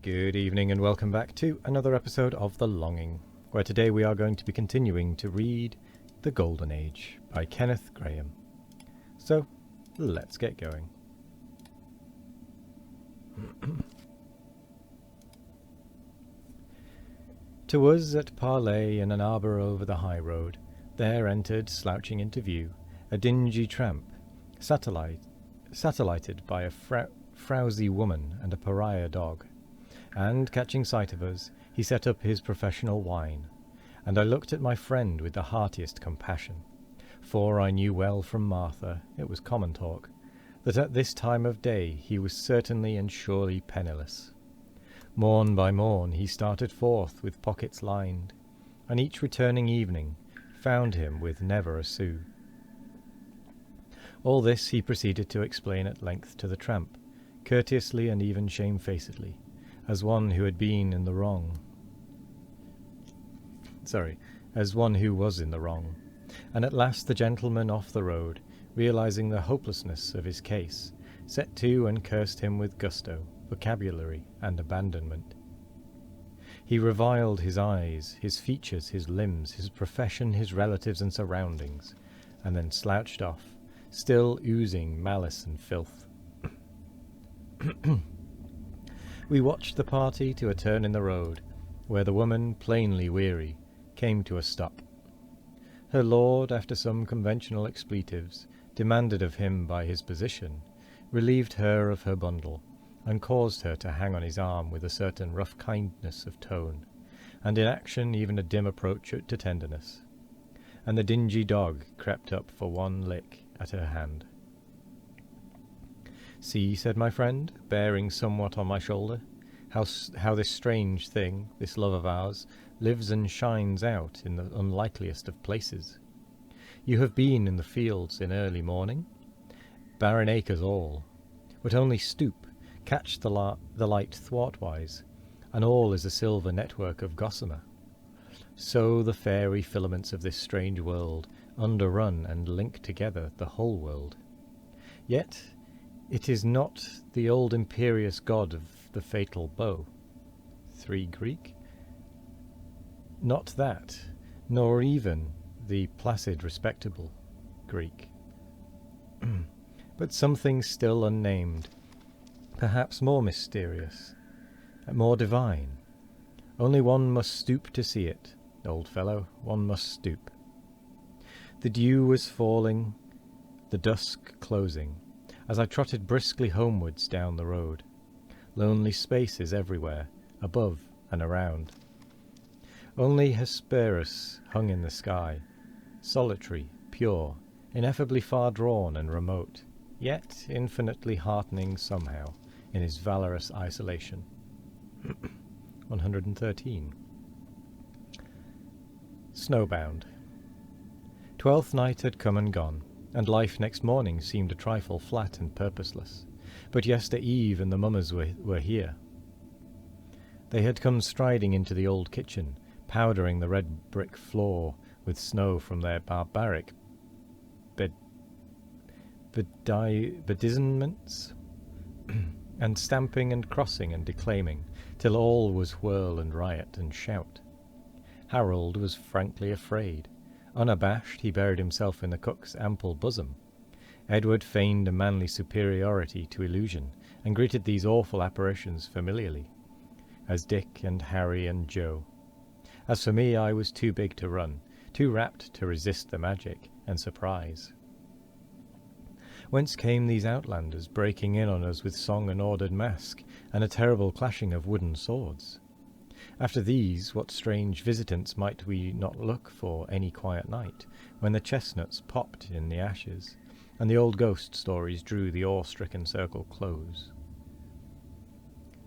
Good evening and welcome back to another episode of The Longing, where today we are going to be continuing to read The Golden Age by Kenneth Grahame. So, let's get going. To us at parley in an arbour over the high road, there entered, slouching into view, a dingy tramp, satellited by a frowsy woman and a pariah dog. And, catching sight of us, he set up his professional whine, and I looked at my friend with the heartiest compassion, for I knew well from Martha, it was common talk, that at this time of day he was certainly and surely penniless. Morn by morn he started forth with pockets lined, and each returning evening found him with never a sou. All this he proceeded to explain at length to the tramp, courteously and even shamefacedly, as one who had been in the wrong. As one who was in the wrong. And at last the gentleman off the road, realizing the hopelessness of his case, set to and cursed him with gusto, vocabulary, and abandonment. He reviled his eyes, his features, his limbs, his profession, his relatives and surroundings, and then slouched off, still oozing malice and filth. We watched the party to a turn in the road, where the woman, plainly weary, came to a stop. Her lord, after some conventional expletives, demanded of him by his position, relieved her of her bundle, and caused her to hang on his arm with a certain rough kindness of tone, and in action even a dim approach to tenderness. And the dingy dog crept up for one lick at her hand. "See," said my friend, bearing somewhat on my shoulder, how this strange thing, this love of ours, lives and shines out in the unlikeliest of places. You have been in the fields in early morning? Barren acres all, but only stoop, catch the light thwartwise, and all is a silver network of gossamer. So the fairy filaments of this strange world underrun and link together the whole world. Yet it is not the old imperious god of the fatal bow. 3 Greek? Not that, nor even the placid respectable Greek. But something still unnamed, perhaps more mysterious, more divine. Only one must stoop to see it, old fellow, one must stoop. The dew was falling, the dusk closing, as I trotted briskly homewards down the road. Lonely spaces everywhere, above and around. Only Hesperus hung in the sky, solitary, pure, ineffably far drawn and remote, yet infinitely heartening somehow in his valorous isolation. 113. Snowbound. 12th night had come and gone, and life next morning seemed a trifle flat and purposeless. But yester eve and the mummers were here. They had come striding into the old kitchen, powdering the red brick floor with snow from their barbaric bedizenments, and stamping and crossing and declaiming, till all was whirl and riot and shout. Harold was frankly afraid. Unabashed, he buried himself in the cook's ample bosom. Edward feigned a manly superiority to illusion, and greeted these awful apparitions familiarly, as Dick and Harry and Joe. As for me, I was too big to run, too rapt to resist the magic and surprise. Whence came these outlanders breaking in on us with song and ordered masque, and a terrible clashing of wooden swords? After these, what strange visitants might we not look for any quiet night, when the chestnuts popped in the ashes, and the old ghost stories drew the awe-stricken circle close?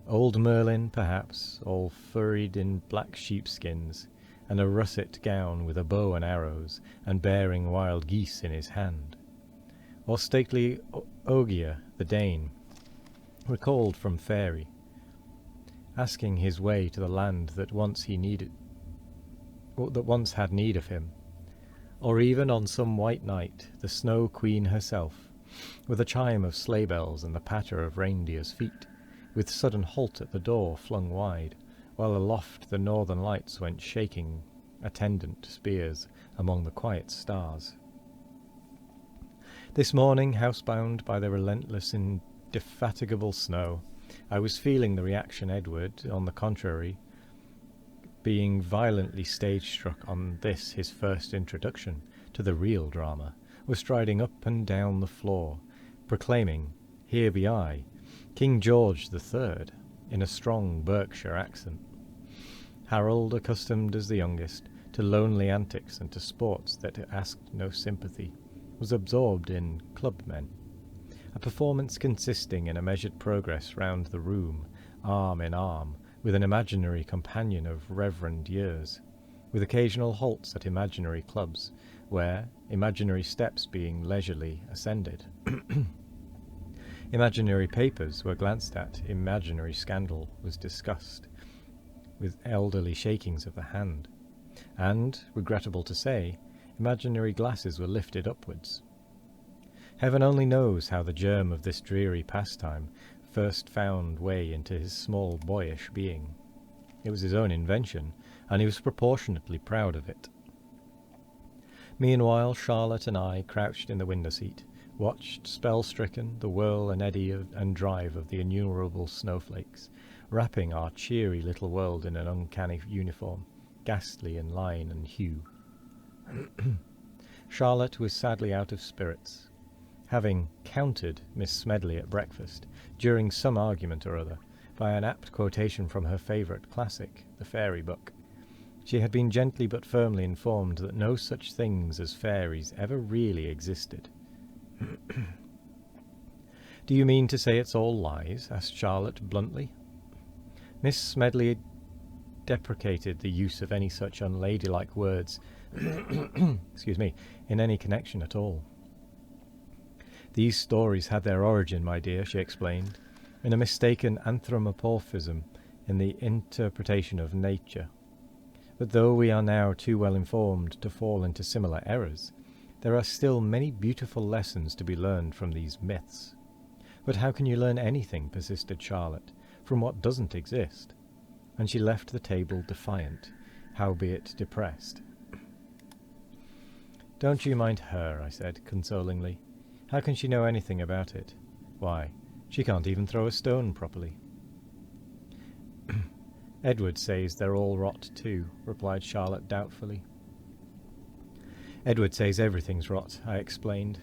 Old Merlin, perhaps, all furried in black sheepskins, and a russet gown with a bow and arrows, and bearing wild geese in his hand. Or stately Ogier the Dane, recalled from Faery, asking his way to the land that once had need of him. Or even on some white night, the Snow Queen herself, with a chime of sleigh bells and the patter of reindeer's feet, with sudden halt at the door flung wide, while aloft the northern lights went shaking attendant spears among the quiet stars. This morning, housebound by the relentless, indefatigable snow, I was feeling the reaction. Edward, on the contrary, being violently stage-struck on this his first introduction to the real drama, was striding up and down the floor, proclaiming, "Here be I, King George the Third," in a strong Berkshire accent. Harold, accustomed as the youngest to lonely antics and to sports that asked no sympathy, was absorbed in clubmen, a performance consisting in a measured progress round the room, arm in arm, with an imaginary companion of reverend years, with occasional halts at imaginary clubs, where, imaginary steps being leisurely ascended, imaginary papers were glanced at, imaginary scandal was discussed, with elderly shakings of the hand, and, regrettable to say, imaginary glasses were lifted upwards. Heaven only knows how the germ of this dreary pastime first found way into his small boyish being. It was his own invention, and he was proportionately proud of it. Meanwhile, Charlotte and I, crouched in the window-seat, watched, spell-stricken, the whirl and eddy and drive of the innumerable snowflakes, wrapping our cheery little world in an uncanny uniform, ghastly in line and hue. Charlotte was sadly out of spirits, having countered Miss Smedley at breakfast, during some argument or other, by an apt quotation from her favourite classic, the fairy book. She had been gently but firmly informed that no such things as fairies ever really existed. "Do you mean to say it's all lies?" asked Charlotte bluntly. Miss Smedley deprecated the use of any such unladylike words in any connection at all. "These stories had their origin, my dear," she explained, "in a mistaken anthropomorphism in the interpretation of nature. But though we are now too well informed to fall into similar errors, there are still many beautiful lessons to be learned from these myths." "But how can you learn anything," persisted Charlotte, "from what doesn't exist?" And she left the table defiant, howbeit depressed. "Don't you mind her," I said, consolingly. "How can she know anything about it? Why, she can't even throw a stone properly." "Edward says they're all rot too," replied Charlotte doubtfully. "Edward says everything's rot," I explained.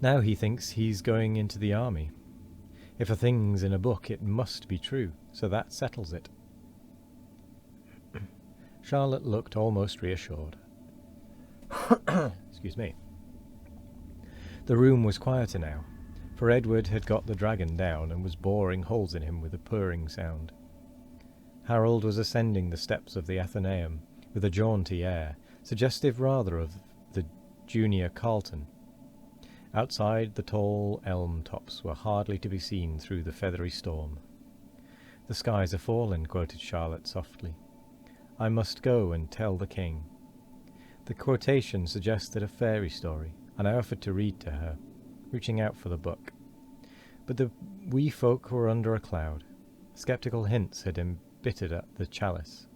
"Now he thinks he's going into the army. If a thing's in a book, it must be true, so that settles it." Charlotte looked almost reassured. Excuse me. The room was quieter now, for Edward had got the dragon down and was boring holes in him with a purring sound. Harold was ascending the steps of the Athenaeum with a jaunty air, suggestive rather of the junior Carlton. Outside, the tall elm tops were hardly to be seen through the feathery storm. "The skies are falling," quoted Charlotte softly. "I must go and tell the king." The quotation suggested a fairy story, and I offered to read to her, reaching out for the book. But the wee folk were under a cloud. Sceptical hints had embittered at the chalice.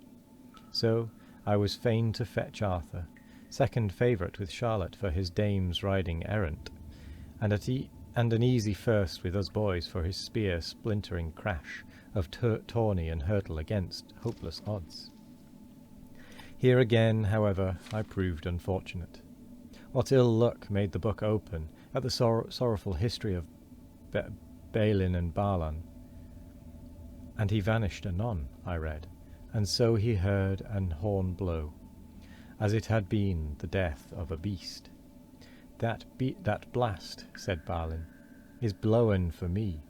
So I was fain to fetch Arthur, second favourite with Charlotte for his dame's riding errant, and an easy first with us boys for his spear-splintering crash of tourney and hurtle against hopeless odds. Here again, however, I proved unfortunate. What ill luck made the book open at the sorrowful history of Balin and Balan? "And he vanished anon," I read, "and so he heard an horn blow, as it had been the death of a beast. That blast," said Balin, "is blowen for me,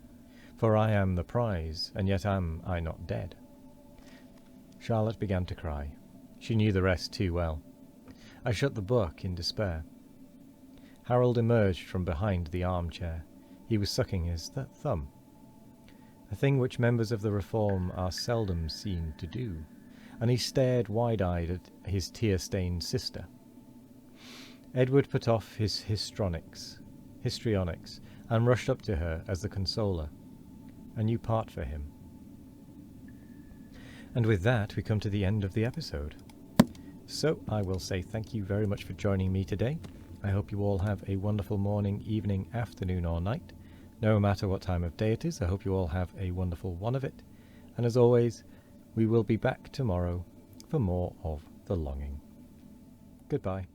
for I am the prize, and yet am I not dead." Charlotte began to cry. She knew the rest too well. I shut the book in despair. Harold emerged from behind the armchair. He was sucking his thumb, a thing which members of the Reform are seldom seen to do, and he stared wide-eyed at his tear-stained sister. Edward put off his histrionics, and rushed up to her as the consoler. a new part for him. And with that, we come to the end of the episode. So I will say thank you very much for joining me today. I hope you all have a wonderful morning, evening, afternoon or night. No matter what time of day it is, I hope you all have a wonderful one of it. And as always, we will be back tomorrow for more of The Longing. Goodbye.